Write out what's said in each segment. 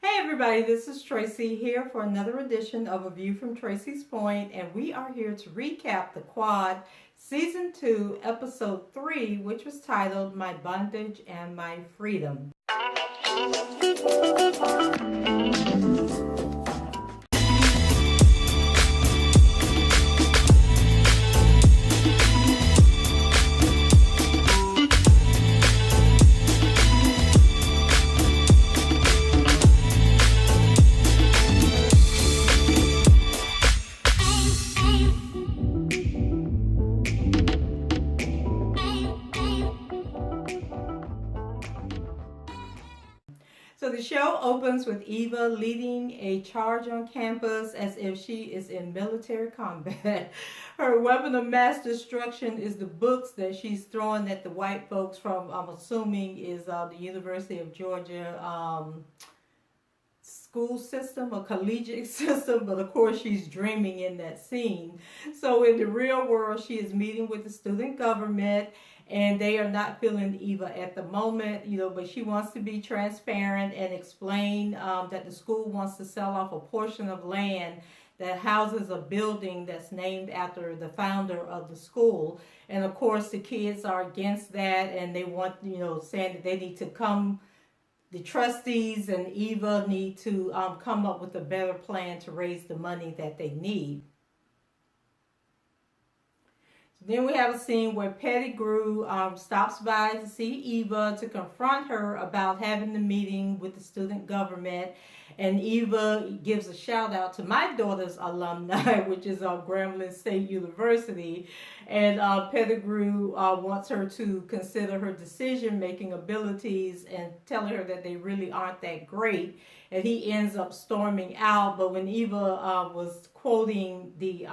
Hey everybody, this is Tracy here for another edition of A View from Tracy's Point, and we are here to recap the Quad Season 2, Episode 3, which was titled My Bondage and My Freedom. So the show opens with Eva leading a charge on campus as if she is in military combat. Her weapon of mass destruction is the books that she's throwing at the white folks from, I'm assuming, is the University of Georgia school system, a collegiate system, but of course she's dreaming in that scene. So in the real world, she is meeting with the student government, and they are not feeling Eva at the moment, but she wants to be transparent and explain that the school wants to sell off a portion of land that houses a building that's named after the founder of the school. And of course the kids are against that, and they want, saying that they need to come, the trustees and Eva need to come up with a better plan to raise the money that they need. Then we have a scene where Pettigrew stops by to see Eva to confront her about having the meeting with the student government. And Eva gives a shout out to my daughter's alumni, which is Grambling State University. And Pettigrew wants her to consider her decision-making abilities and telling her that they really aren't that great. And he ends up storming out. But when Eva was quoting the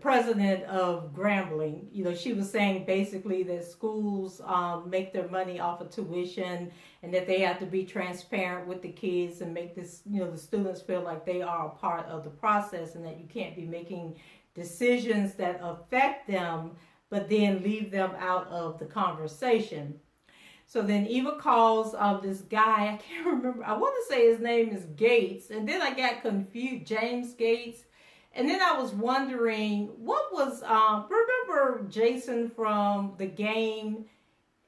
president of Grambling, she was saying basically that schools make their money off of tuition, and that they have to be transparent with the kids and make this, the students feel like they are a part of the process, and that you can't be making decisions that affect them, but then leave them out of the conversation. So then Eva calls this guy, I can't remember, I want to say his name is Gates, and then I got confused, James Gates. And then I was wondering, what was, remember Jason from The Game,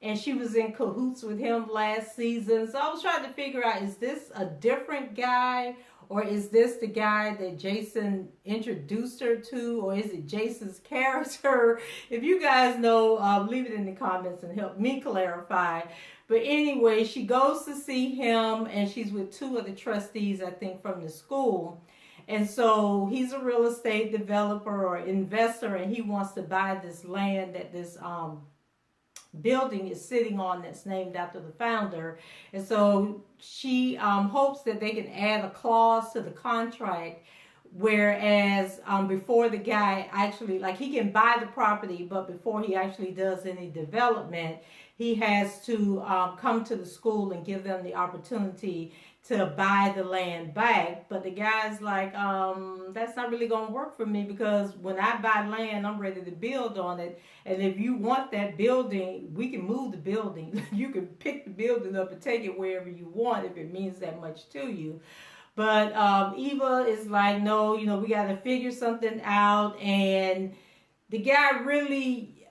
and she was in cahoots with him last season. So I was trying to figure out, is this a different guy, or is this the guy that Jason introduced her to, or is it Jason's character? If you guys know, leave it in the comments and help me clarify. But anyway, she goes to see him, and she's with two of the trustees, I think, from the school. And so he's a real estate developer or investor, and he wants to buy this land that this building is sitting on that's named after the founder. And so she hopes that they can add a clause to the contract, whereas before the guy actually, like, he can buy the property, but before he actually does any development, he has to come to the school and give them the opportunity to buy the land back. But the guy's like, that's not really going to work for me, because when I buy land, I'm ready to build on it. And if you want that building, we can move the building. You can pick the building up and take it wherever you want if it means that much to you. But Eva is like, no, we got to figure something out. And the guy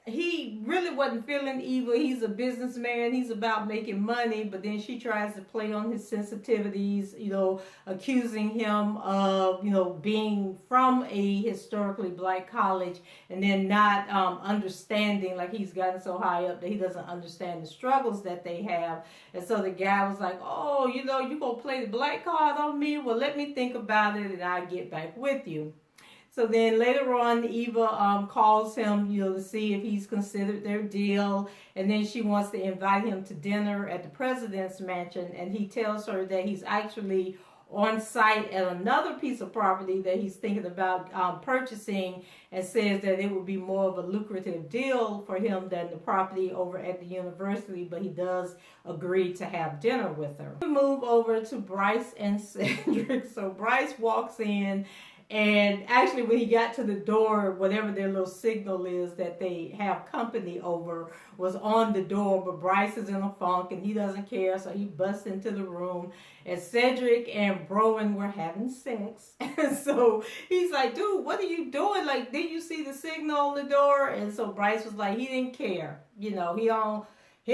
he really wasn't feeling Eva. He's a businessman. He's about making money. But then she tries to play on his sensitivities, accusing him of, being from a historically black college, and then not understanding, like, he's gotten so high up that he doesn't understand the struggles that they have. And so the guy was like, oh, you going to play the black card on me? Well, let me think about it, and I'll get back with you. So then later on, Eva calls him, to see if he's considered their deal. And then she wants to invite him to dinner at the president's mansion. And he tells her that he's actually on site at another piece of property that he's thinking about purchasing, and says that it would be more of a lucrative deal for him than the property over at the university, but he does agree to have dinner with her. We move over to Bryce and Cedric. So Bryce walks in, And actually, when he got to the door, whatever their little signal is that they have company over was on the door. But Bryce is in a funk and he doesn't care, so he busts into the room. And Cedric and Browen were having sex. And so he's like, dude, what are you doing? Like, did you see the signal on the door? And so Bryce was like, he didn't care. You know, he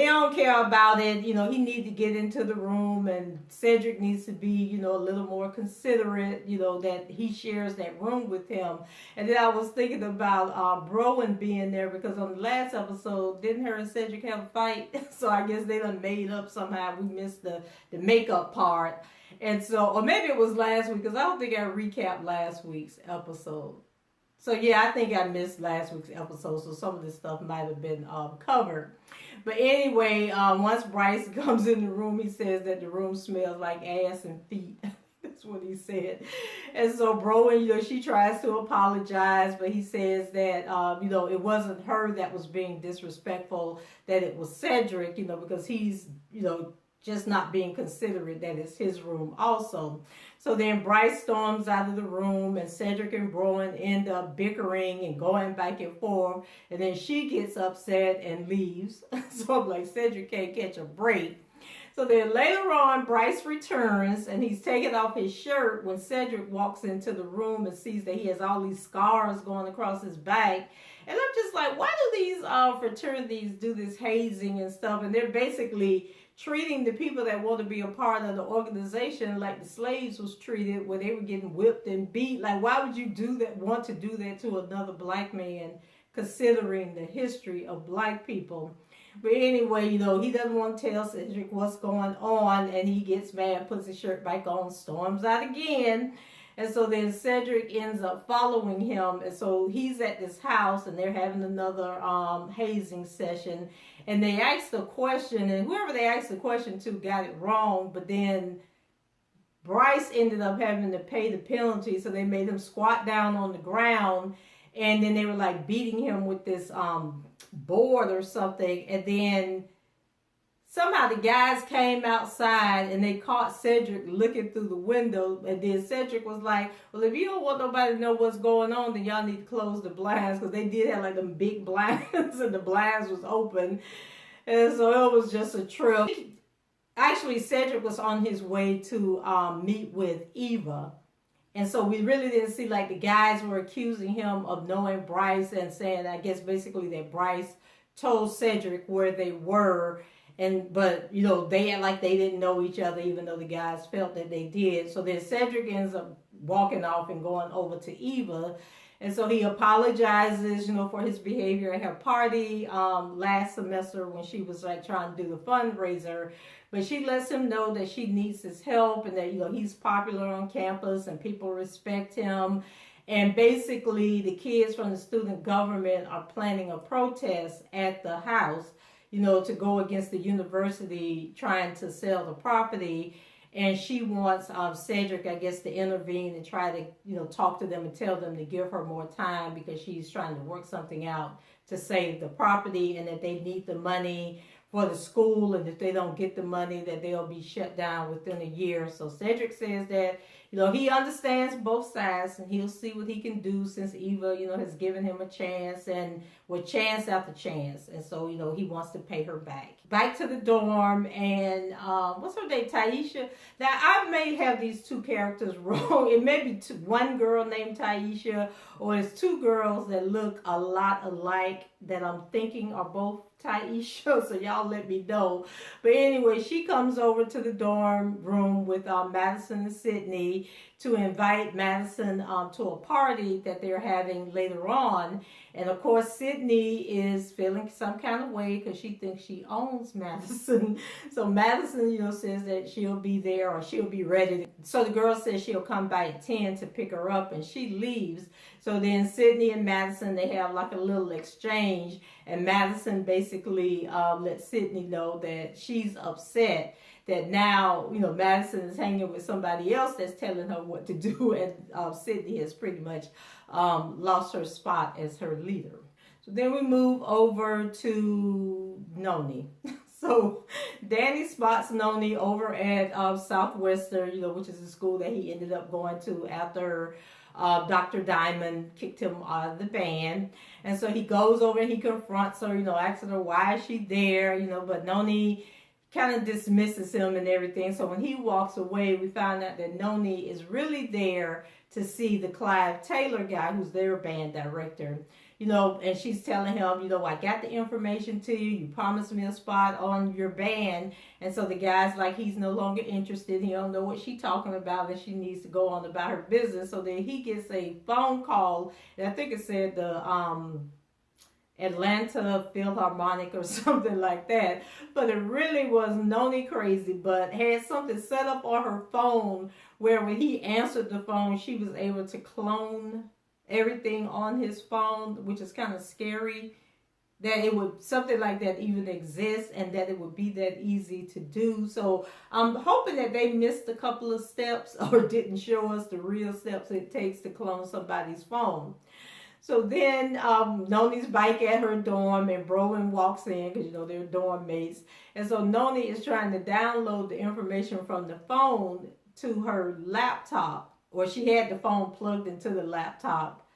don't care about it. You know, he needs to get into the room, and Cedric needs to be, you know, a little more considerate, you know, that he shares that room with him. And then I was thinking about Browen being there, because on the last episode, didn't her and Cedric have a fight? So I guess they done made up somehow. We missed the makeup part. And so, or maybe it was last week, because I don't think I recapped last week's episode. So yeah, I think I missed last week's episode, so some of this stuff might have been covered. But anyway, once Bryce comes in the room, he says that the room smells like ass and feet. That's what he said. And so Browen, you know, she tries to apologize, but he says that, you know, it wasn't her that was being disrespectful, that it was Cedric, you know, because he's, you know, just not being considerate that it's his room also. So then Bryce storms out of the room, and Cedric and Browen end up bickering and going back and forth. And then she gets upset and leaves. So I'm like, Cedric can't catch a break. So then later on, Bryce returns, and he's taking off his shirt when Cedric walks into the room and sees that he has all these scars going across his back. And I'm just like, why do these fraternities do this hazing and stuff? And they're basically treating the people that want to be a part of the organization like the slaves was treated, where they were getting whipped and beat. Like, why would you do that, want to do that to another black man, considering the history of black people? But anyway, you know, he doesn't want to tell Cedric what's going on, and he gets mad, puts his shirt back on, storms out again. And so then Cedric ends up following him. And so he's at this house, and they're having another hazing session. And they asked a question, and whoever they asked the question to got it wrong. But then Bryce ended up having to pay the penalty. So they made him squat down on the ground. And then they were like beating him with this board or something. And then somehow the guys came outside and they caught Cedric looking through the window. And then Cedric was like, well, if you don't want nobody to know what's going on, then y'all need to close the blinds. Because they did have like them big blinds and the blinds was open. And so it was just a trip. Actually, Cedric was on his way to meet with Eva. And so we really didn't see, like, the guys were accusing him of knowing Bryce and saying, I guess, basically that Bryce told Cedric where they were. But, you know, they act like they didn't know each other, even though the guys felt that they did. So then Cedric ends up walking off and going over to Eva. And so he apologizes, you know, for his behavior at her party last semester when she was, like, trying to do the fundraiser. But she lets him know that she needs his help and that, you know, he's popular on campus and people respect him. And basically the kids from the student government are planning a protest at the house, you know, to go against the university trying to sell the property. And she wants Cedric, I guess, to intervene and try to, you know, talk to them and tell them to give her more time because she's trying to work something out to save the property and that they need the money for the school, and if they don't get the money, that they'll be shut down within a year. So Cedric says that, you know, he understands both sides and he'll see what he can do since Eva, you know, has given him a chance and with chance after chance. And so, you know, he wants to pay her back. Back to the dorm, and what's her name? Taisha. Now, I may have these two characters wrong. It may be one girl named Taisha, or it's two girls that look a lot alike that I'm thinking are both Taisha, so y'all let me know. But anyway, she comes over to the dorm room with Madison and Sydney to invite Madison to a party that they're having later on. And of course, Sydney is feeling some kind of way because she thinks she owns Madison. So Madison, you know, says that she'll be there or she'll be ready. So the girl says she'll come by at 10 to pick her up, and she leaves. So then Sydney and Madison, they have like a little exchange, and Madison basically lets Sydney know that she's upset that now, you know, Madison is hanging with somebody else that's telling her what to do, and Sydney has pretty much lost her spot as her leader. So then we move over to Noni. So Danny spots Noni over at Southwestern, you know, which is the school that he ended up going to after Dr. Diamond kicked him out of the band. And so he goes over and he confronts her, asking her why is she there, but Noni kind of dismisses him and everything. So when he walks away, we find out that Noni is really there to see the Clive Taylor guy, who's their band director. And she's telling him, I got the information to you. You promised me a spot on your band. And so the guy's like, he's no longer interested. He don't know what she's talking about, and she needs to go on about her business. So then he gets a phone call, and I think it said the Atlanta Philharmonic or something like that. But it really was Noni crazy, but had something set up on her phone where when he answered the phone, she was able to clone everything on his phone, which is kind of scary that it would something like that even exist and that it would be that easy to do. So I'm hoping that they missed a couple of steps or didn't show us the real steps it takes to clone somebody's phone. So then Noni's back at her dorm, and Brolin walks in because they're dorm mates, and so Noni is trying to download the information from the phone to her laptop. Or she had the phone plugged into the laptop,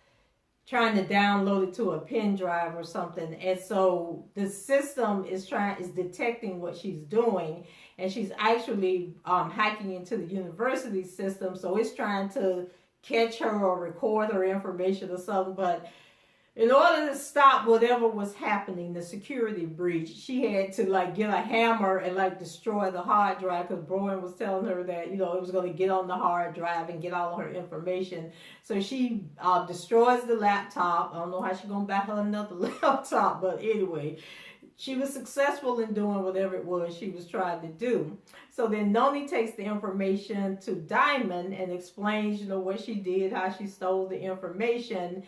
trying to download it to a pen drive or something. And so the system is detecting what she's doing, and she's actually hacking into the university system. So it's trying to catch her or record her information or something. But in order to stop whatever was happening, the security breach, she had to get a hammer and destroy the hard drive, because Broen was telling her that it was going to get on the hard drive and get all of her information. So she destroys the laptop. I don't know how she's going to buy her another laptop, but anyway, she was successful in doing whatever it was she was trying to do. So then Noni takes the information to Diamond and explains what she did, how she stole the information.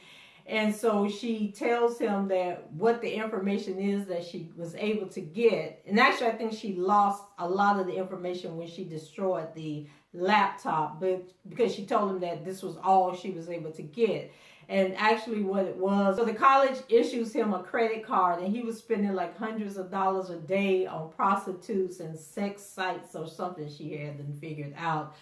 And so she tells him that what the information is that she was able to get. And actually, I think she lost a lot of the information when she destroyed the laptop, but because she told him that this was all she was able to get. And actually what it was, so the college issues him a credit card, and he was spending hundreds of dollars a day on prostitutes and sex sites or something she hadn't figured out.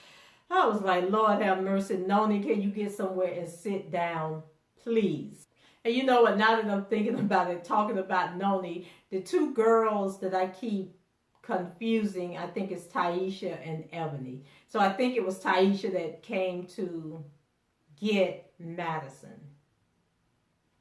I was like, Lord have mercy, Noni, can you get somewhere and sit down? Please. And you know what, now that I'm thinking about it, talking about Noni, the two girls that I keep confusing, I think it's Taisha and Ebony. So I think it was Taisha that came to get Madison.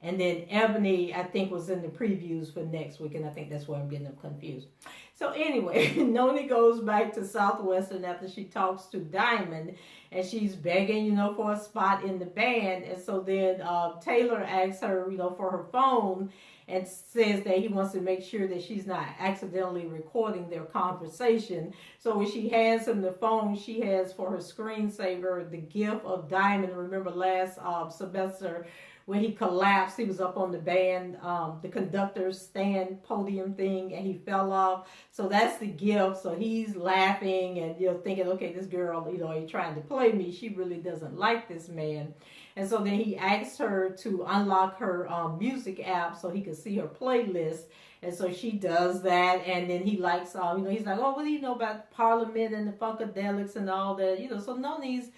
And then Ebony, I think, was in the previews for next week, and I think that's where I'm getting them confused. So anyway, Noni goes back to Southwestern after she talks to Diamond, and she's begging, for a spot in the band. And so then Taylor asks her, for her phone, and says that he wants to make sure that she's not accidentally recording their conversation. So when she hands him the phone, she has for her screensaver the GIF of Diamond. Remember last semester when he collapsed, he was up on the band, the conductor's stand podium thing, and he fell off. So that's the gift. So he's laughing and thinking, okay, this girl, ain't trying to play me. She really doesn't like this man. And so then he asked her to unlock her music app so he could see her playlist. And so she does that, and then he likes, he's like, oh, what do you know about Parliament and the Funkadelics and all that? So Noni's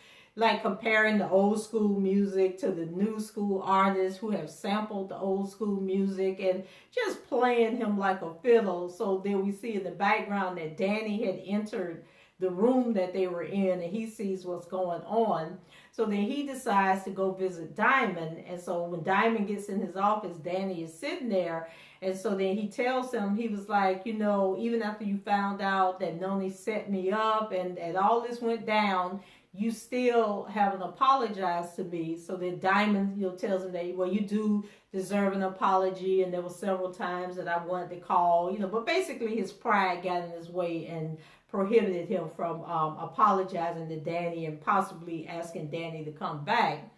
comparing the old school music to the new school artists who have sampled the old school music and just playing him like a fiddle. So then we see in the background that Danny had entered the room that they were in, and he sees what's going on. So then he decides to go visit Diamond. And so when Diamond gets in his office, Danny is sitting there. And so then he tells him, he was like, even after you found out that Noni set me up and all this went down, you still haven't apologized to me. So then Diamond, tells him that, well, you do deserve an apology, and there were several times that I wanted to call, but basically his pride got in his way and prohibited him from apologizing to Danny and possibly asking Danny to come back.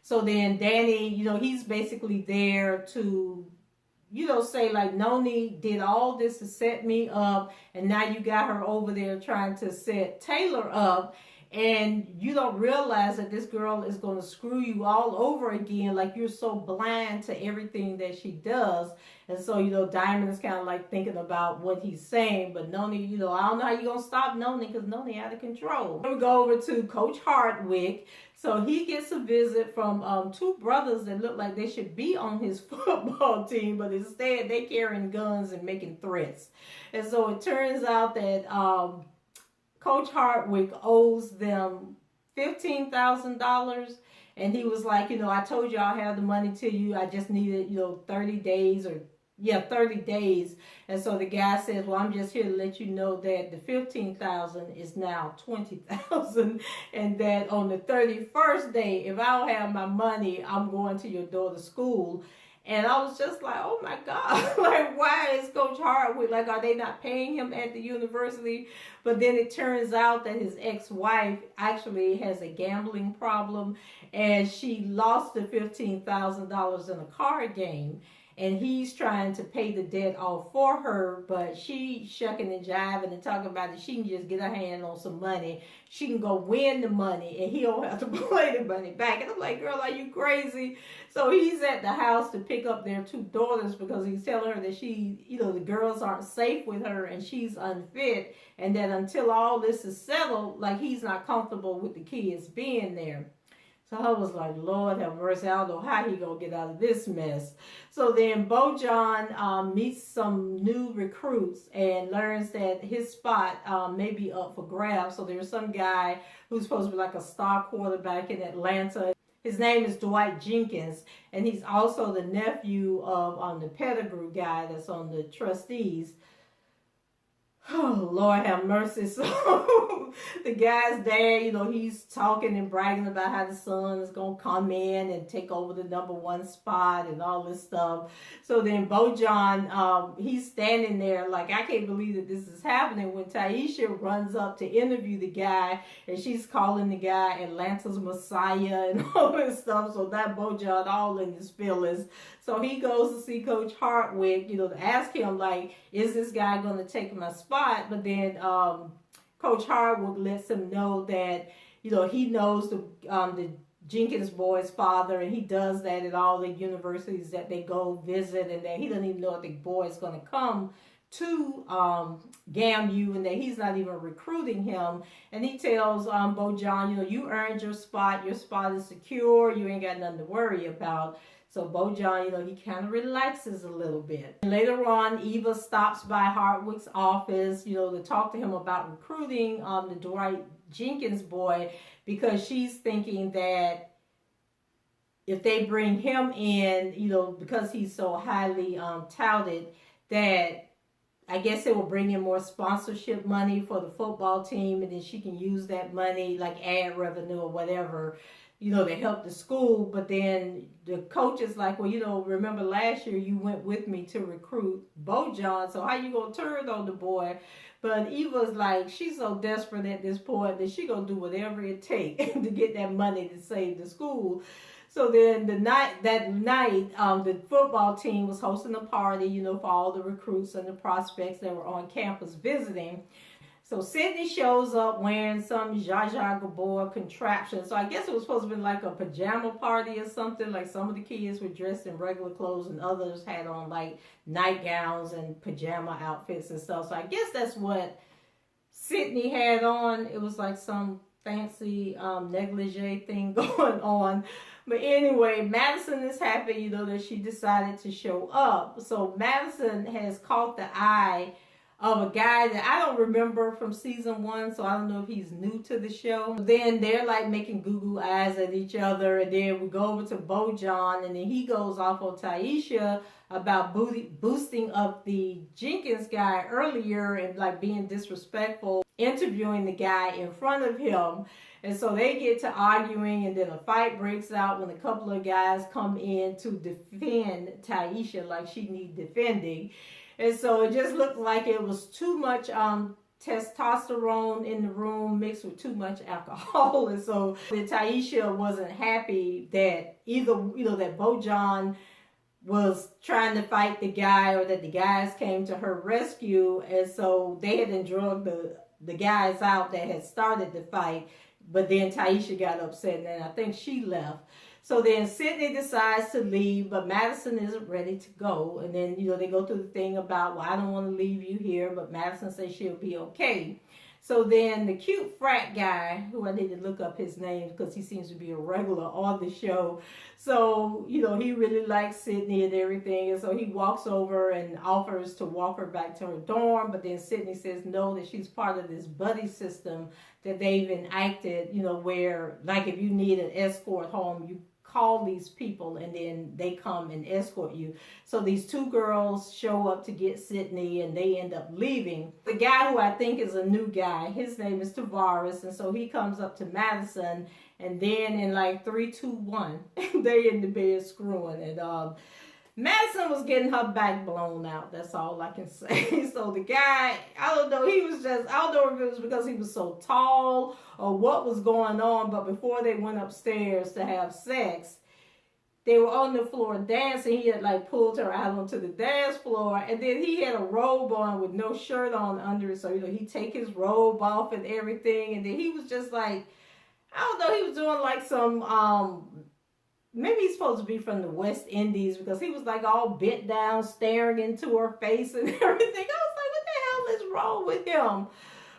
So then Danny, he's basically there to, say Noni did all this to set me up, and now you got her over there trying to set Taylor up. and you don't realize that this girl is going to screw you all over again. Like, you're so blind to everything that she does. And so, Diamond is kind of like thinking about what he's saying. But Noni, I don't know how you're going to stop Noni, because Noni out of control. We go over to Coach Hardwick. So he gets a visit from two brothers that look like they should be on his football team, but instead they carrying guns and making threats. And so it turns out that Coach Hardwick owes them $15,000. And he was like, I told you I'll have the money to you. I just needed, 30 days 30 days. And so the guy says, well, I'm just here to let you know that the 15,000 is now 20,000, and that on the 31st day, if I don't have my money, I'm going to your daughter's school. And I was just like, oh my God, like, why is Coach Hardwick, like, are they not paying him at the university? But then it turns out that his ex-wife actually has a gambling problem, and she lost the $15,000 in a card game. And he's trying to pay the debt off for her, but she shucking and jiving and talking about it. She can just get her hand on some money. She can go win the money, and he don't have to pay the money back. And I'm like, girl, are you crazy? So he's at the house to pick up their two daughters, because he's telling her that she, the girls aren't safe with her and she's unfit. And that until all this is settled, like, he's not comfortable with the kids being there. So I was like, Lord have mercy, I don't know how he gonna get out of this mess. So then Bojan meets some new recruits and learns that his spot may be up for grabs. So there's some guy who's supposed to be like a star quarterback in Atlanta. His name is Dwight Jenkins, and he's also the nephew of the Pettigrew guy that's on the trustees. Oh, Lord have mercy. So the guy's dad, he's talking and bragging about how the son is going to come in and take over the #1 spot and all this stuff. So then Bojan, he's standing there like, I can't believe that this is happening, when Taisha runs up to interview the guy, and she's calling the guy Atlanta's Messiah and all this stuff. So that Bojan all in his feelings. So he goes to see Coach Hardwick, to ask him, like, is this guy going to take my spot? But then Coach Hardwick lets him know that, he knows the Jenkins boy's father, and he does that at all the universities that they go visit, and that he doesn't even know if the boy is going to come to GAMU, and that he's not even recruiting him. And he tells Bojan, you earned your spot is secure, you ain't got nothing to worry about. So Bojan, he kind of relaxes a little bit. And later on, Eva stops by Hardwick's office, to talk to him about recruiting the Dwight Jenkins boy, because she's thinking that if they bring him in, because he's so highly touted, that I guess it will bring in more sponsorship money for the football team, and then she can use that money, like ad revenue or whatever, to help the school. But then the coach is like, well, remember last year you went with me to recruit Bojan, so how you gonna turn on the boy? But Eva's like, she's so desperate at this point that she gonna do whatever it takes to get that money to save the school. So then that night, the football team was hosting a party, for all the recruits and the prospects that were on campus visiting. So Sydney shows up wearing some Zsa Zsa Gabor contraption. So I guess it was supposed to be like a pajama party or something. Like, some of the kids were dressed in regular clothes and others had on like nightgowns and pajama outfits and stuff. So I guess that's what Sydney had on. It was like some fancy negligee thing going on. But anyway, Madison is happy, that she decided to show up. So Madison has caught the eye of a guy that I don't remember from season 1, so I don't know if he's new to the show. Then they're like making goo-goo eyes at each other, and then we go over to Bojan, and then he goes off on Taisha about boosting up the Jenkins guy earlier and like being disrespectful, interviewing the guy in front of him. And so they get to arguing, and then a fight breaks out when a couple of guys come in to defend Taisha like she needs defending. And so it just looked like it was too much testosterone in the room mixed with too much alcohol. And so Taisha wasn't happy that either, that Bojan was trying to fight the guy, or that the guys came to her rescue. And so they had drugged the guys out that had started the fight. But then Taisha got upset, and then I think she left. So then Sydney decides to leave, but Madison isn't ready to go. And then, they go through the thing about, well, I don't want to leave you here, but Madison says she'll be okay. So then the cute frat guy, who I need to look up his name because he seems to be a regular on the show. So, he really likes Sydney and everything. And so he walks over and offers to walk her back to her dorm. But then Sydney says no, that she's part of this buddy system that they've enacted, where like if you need an escort home, you call these people and then they come and escort you. So these two girls show up to get Sydney and they end up leaving. The guy, who I think is a new guy, his name is Tavares, and so he comes up to Madison, and then in like 3, 2, 1 they in the bed screwing. And Madison was getting her back blown out. That's all I can say. So the guy, I don't know, I don't know if it was because he was so tall or what was going on, but before they went upstairs to have sex, they were on the floor dancing. He had like pulled her out onto the dance floor, and then he had a robe on with no shirt on under it. So, he take his robe off and everything, and then he was just like, I don't know, he was doing like some, maybe he's supposed to be from the West Indies, because he was like all bent down, staring into her face and everything. I was like, what the hell is wrong with him?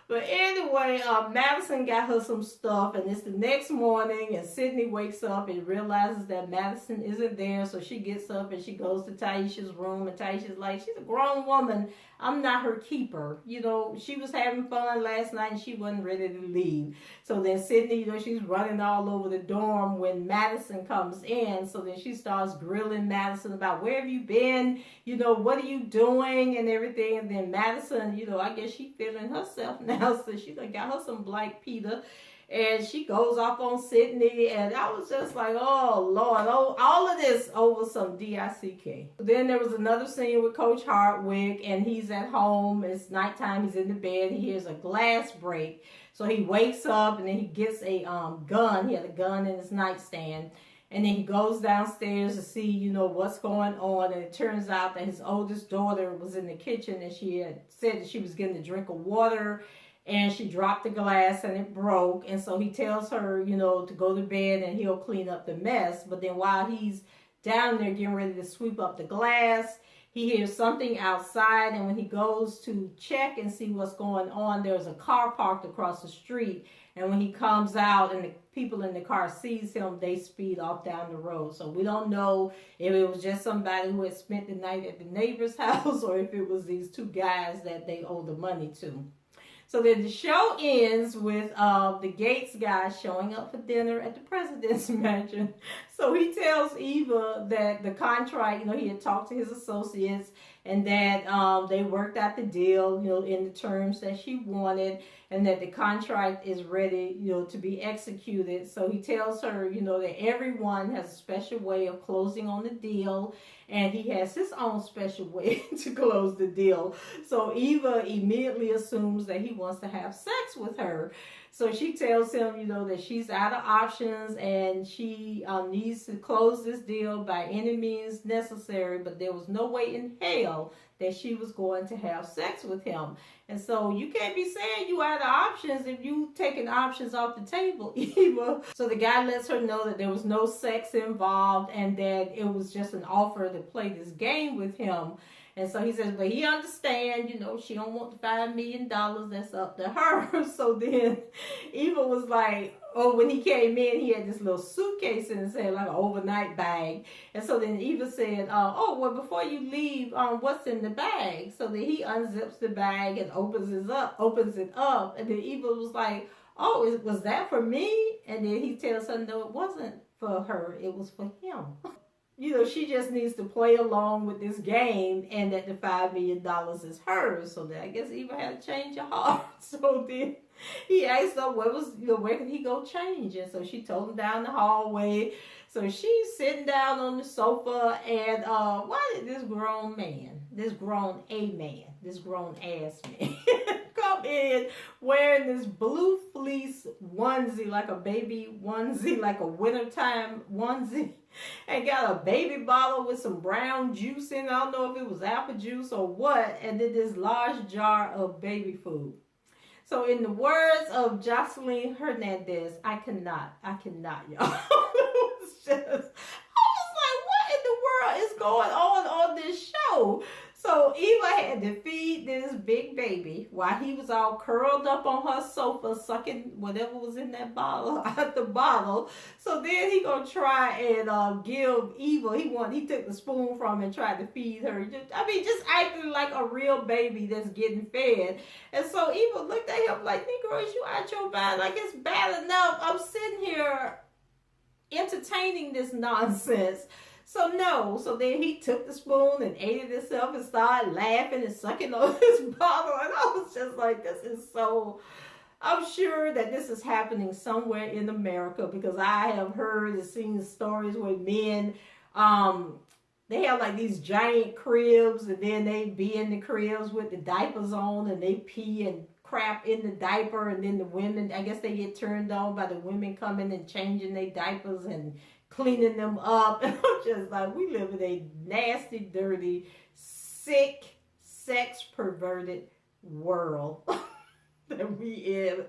But anyway, Madison got her some stuff, and it's the next morning, and Sydney wakes up and realizes that Madison isn't there, so she gets up and she goes to Taisha's room, and Taisha's like, she's a grown woman, I'm not her keeper. She was having fun last night and she wasn't ready to leave. So then Sydney, she's running all over the dorm when Madison comes in. So then she starts grilling Madison about, where have you been? What are you doing? And everything. And then Madison, I guess she feeling herself now. So she done got her some Black Peter. And she goes off on Sydney, and I was just like, oh, Lord, all of this over some DICK. Then there was another scene with Coach Hardwick, and he's at home. It's nighttime. He's in the bed. He hears a glass break. So he wakes up, and then he gets a gun. He had a gun in his nightstand. And then he goes downstairs to see, what's going on. And it turns out that his oldest daughter was in the kitchen, and she had said that she was getting a drink of water, and she dropped the glass and it broke. And so he tells her, to go to bed and he'll clean up the mess. But then while he's down there getting ready to sweep up the glass, he hears something outside. And when he goes to check and see what's going on, there's a car parked across the street. And when he comes out and the people in the car sees him, they speed off down the road. So we don't know if it was just somebody who had spent the night at the neighbor's house, or if it was these two guys that they owe the money to. So then the show ends with the Gates guy showing up for dinner at the president's mansion. So he tells Eva that the contract, he had talked to his associates, and that they worked out the deal, in the terms that she wanted, and that the contract is ready, to be executed. So he tells her, that everyone has a special way of closing on the deal, and he has his own special way to close the deal. So Eva immediately assumes that he wants to have sex with her. So she tells him, that she's out of options, and she needs to close this deal by any means necessary, but there was no way in hell that she was going to have sex with him. And so you can't be saying you out of options if you taking options off the table, Eva. So the guy lets her know that there was no sex involved, and that it was just an offer to play this game with him. And so he says, but he understands, she don't want the $5 million. That's up to her. So then Eva was like, oh, when he came in, he had this little suitcase in his hand, like an overnight bag. And so then Eva said, oh, well, before you leave, what's in the bag? So then he unzips the bag and opens it up. And then Eva was like, oh, was that for me? And then he tells her, no, it wasn't for her. It was for him. She just needs to play along with this game, and that the $5 million is hers. So that I guess Eva had to change her heart. So then he asked her where can he go change? And so she told him down the hallway. So she's sitting down on the sofa, and why did this grown ass man come in wearing this blue fleece onesie, like a baby onesie, like a wintertime onesie, and got a baby bottle with some brown juice in it. I don't know if it was apple juice or what, and then this large jar of baby food. So in the words of Jocelyn Hernandez, I cannot, y'all. It was just, I was like, what in the world is going on this show? So Eva had to feed this big baby while he was all curled up on her sofa sucking whatever was in that bottle out the bottle. So then he gonna try and give Eva. He took the spoon from her and tried to feed her. Just acting like a real baby that's getting fed. And so Eva looked at him like, Negro, is you out your mind? Like, it's bad enough I'm sitting here entertaining this nonsense. So no, so then he took the spoon and ate it himself and started laughing and sucking on his bottle. And I was just like, this is so, I'm sure that this is happening somewhere in America, because I have heard and seen stories where men, they have like these giant cribs, and then they be in the cribs with the diapers on, and they pee and crap in the diaper, and then the women, I guess they get turned on by the women coming and changing their diapers and cleaning them up. And I'm just like, we live in a nasty, dirty, sick, sex perverted world that we in.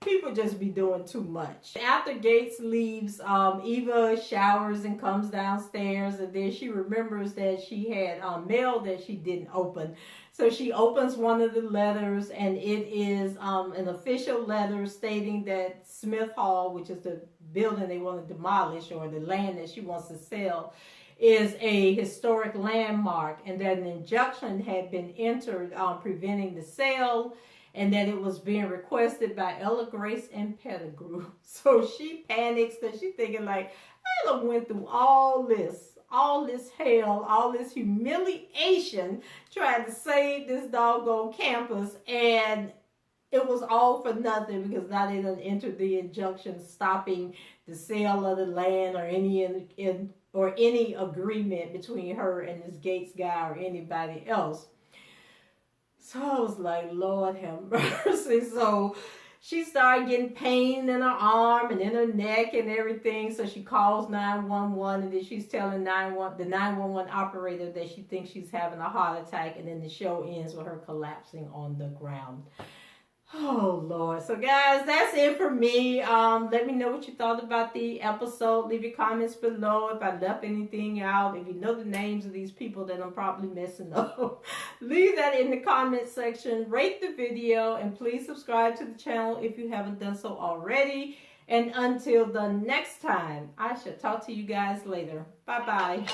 People just be doing too much. After Gates leaves, Eva showers and comes downstairs, and then she remembers that she had mail that she didn't open. So she opens one of the letters, and it is an official letter stating that Smith Hall, which is the building they want to demolish, or the land that she wants to sell, is a historic landmark, and that an injunction had been entered preventing the sale, and that it was being requested by Ella Grace and Pettigrew. So she panics because she's thinking like, I done went through all this hell, all this humiliation trying to save this doggone campus, and it was all for nothing, because now they done entered the injunction stopping the sale of the land or any agreement between her and this Gates guy or anybody else. So I was like, Lord have mercy. So she started getting pain in her arm and in her neck and everything. So she calls 911, and then she's telling the 911 operator that she thinks she's having a heart attack. And then the show ends with her collapsing on the ground. Oh, Lord. So, guys, that's it for me. Let me know what you thought about the episode. Leave your comments below if I left anything out. If you know the names of these people that I'm probably messing up, leave that in the comment section. Rate the video, and please subscribe to the channel if you haven't done so already. And until the next time, I shall talk to you guys later. Bye-bye.